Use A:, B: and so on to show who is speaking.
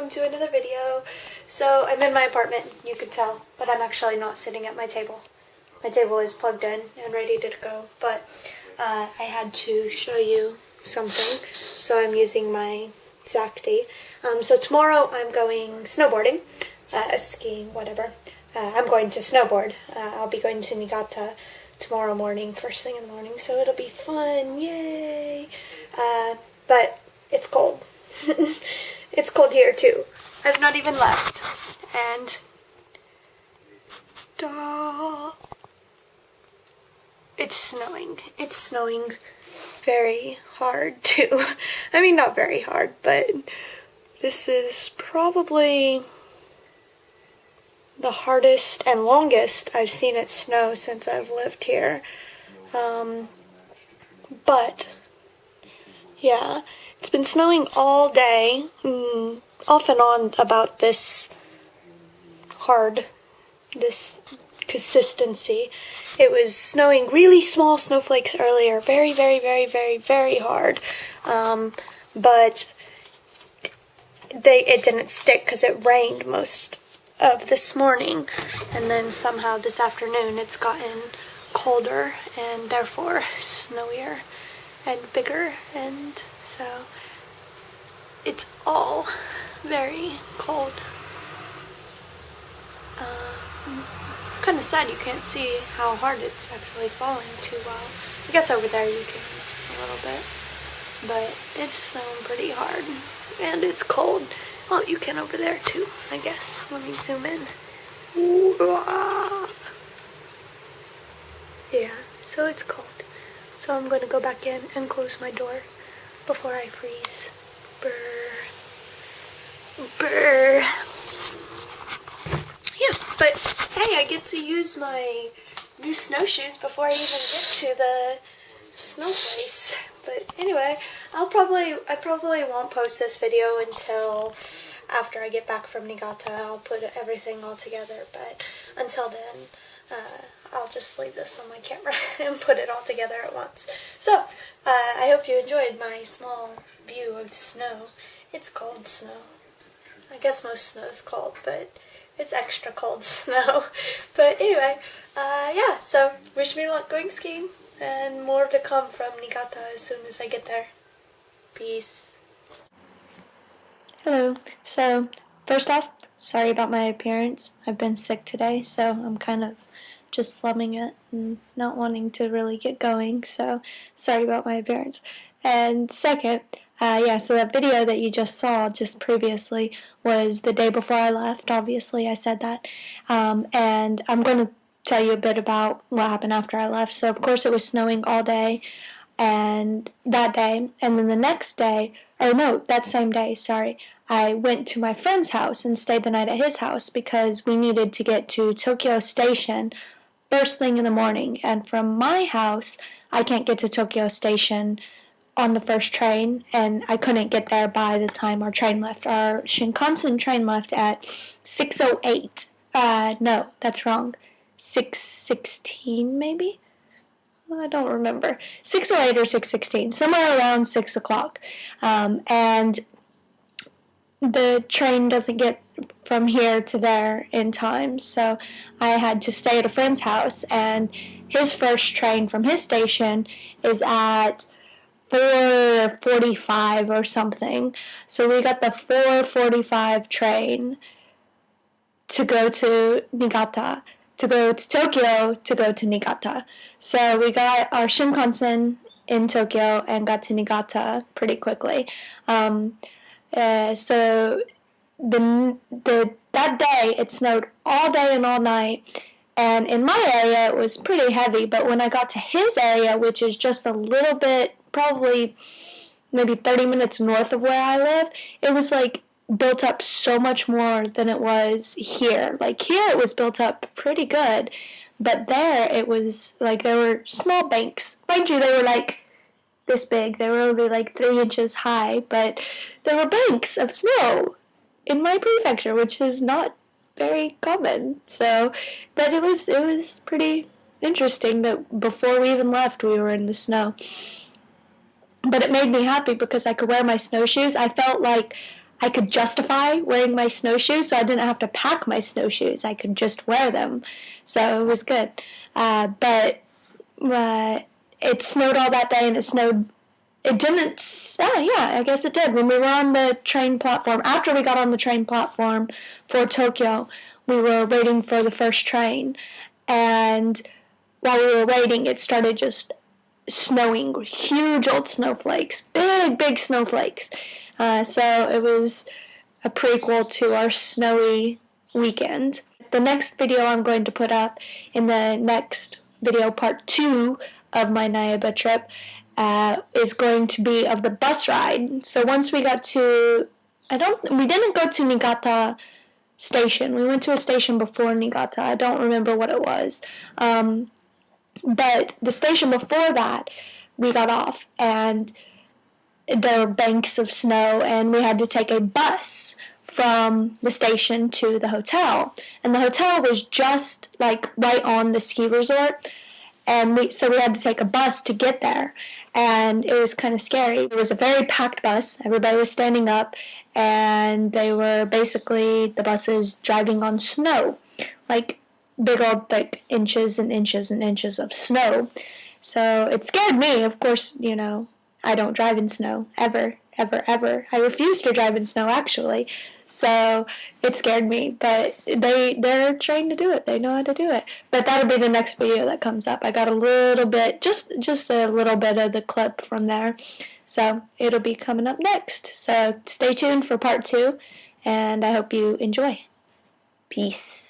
A: welcome to another video. So I'm in my apartment, you can tell, but I'm actually not sitting at my table. My table is plugged in and ready to go, but I had to show you something, so I'm using my Exactly. So tomorrow I'm going snowboarding, skiing, whatever. I'm going to snowboard. I'll be going to Niigata tomorrow morning, first thing in the morning, so it'll be fun, yay! But it's cold. It's cold here too. I've not even left, and it's snowing. It's snowing very hard too. I mean, not very hard, but this is probably the hardest and longest I've seen it snow since I've lived here. But yeah, it's been snowing all day, off and on about this consistency. It was snowing really small snowflakes earlier, very, very, very, very, very hard, but it didn't stick because it rained most of this morning, and then somehow this afternoon it's gotten colder and therefore snowier and bigger, and so it's all very cold. Kind of sad you can't see how hard it's actually falling too well. I guess over there you can a little bit, but it's snowing pretty hard and it's cold. Well, you can over there too, I guess. Let me zoom in. Ooh, yeah, so it's cold. So I'm going to go back in and close my door before I freeze. Brr. Brr. Yeah, but hey, I get to use my new snowshoes before I even get to the snow place. But anyway, I probably won't post this video until after I get back from Niigata. I'll put everything all together, but until then, I'll just leave this on my camera and put it all together at once. So, I hope you enjoyed my small view of snow. It's cold snow. I guess most snow is cold, but it's extra cold snow. But anyway, yeah, so wish me luck going skiing, and more to come from Niigata as soon as I get there. Peace. Hello. So, first off, sorry about my appearance. I've been sick today, so I'm kind of just slumming it and not wanting to really get going, so sorry about my appearance. And second, so that video that you just saw just previously was the day before I left. Obviously, I said that. And I'm going to tell you a bit about what happened after I left. So, of course, it was snowing all day, and that day, and then the next day, that same day, I went to my friend's house and stayed the night at his house because we needed to get to Tokyo Station first thing in the morning. And from my house, I can't get to Tokyo Station on the first train, and I couldn't get there by the time our train left. Our Shinkansen train left at 6:08. No, that's wrong. 6:16 maybe? I don't remember. 6:08 or 6:16, somewhere around 6 o'clock. And the train doesn't get from here to there in time, so I had to stay at a friend's house, and his first train from his station is at 4:45 or something. So we got the 4:45 train to go to Niigata, to go to Tokyo, to go to Niigata. So we got our Shinkansen in Tokyo and got to Niigata pretty quickly. So that day it snowed all day and all night. And in my area, it was pretty heavy, but when I got to his area, which is just a little bit, probably maybe 30 minutes north of where I live, it was like built up so much more than it was here. Like here, it was built up pretty good, but there it was like there were small banks. Mind you, they were like this big. They were only like 3 inches high, but there were banks of snow in my prefecture, which is not very common. So, but it was pretty interesting that before we even left, we were in the snow. But it made me happy because I could wear my snowshoes. I felt like I could justify wearing my snowshoes, so I didn't have to pack my snowshoes. I could just wear them, so it was good. But it snowed all that day, and it snowed. It didn't. Oh yeah, I guess it did. When we were on the train platform, after we got on the train platform for Tokyo, we were waiting for the first train, and while we were waiting, it started just snowing, huge old snowflakes, big snowflakes. So it was a prequel to our snowy weekend. The next video I'm going to put up in the next video, part 2 of my Naeba trip, is going to be of the bus ride. So once we got to, we didn't go to Niigata station. We went to a station before Niigata. I don't remember what it was. But the station before that, we got off, and there were banks of snow, and we had to take a bus from the station to the hotel. And the hotel was just like right on the ski resort, and so we had to take a bus to get there. And it was kind of scary. It was a very packed bus. Everybody was standing up, and they were basically the buses driving on snow, like big old thick inches and inches and inches of snow. So it scared me. Of course, I don't drive in snow ever. I refuse to drive in snow, actually. So it scared me, but they're trained to do it. They know how to do it. But that'll be the next video that comes up. I got a little bit, just a little bit of the clip from there. So it'll be coming up next. So stay tuned for part 2, and I hope you enjoy. Peace.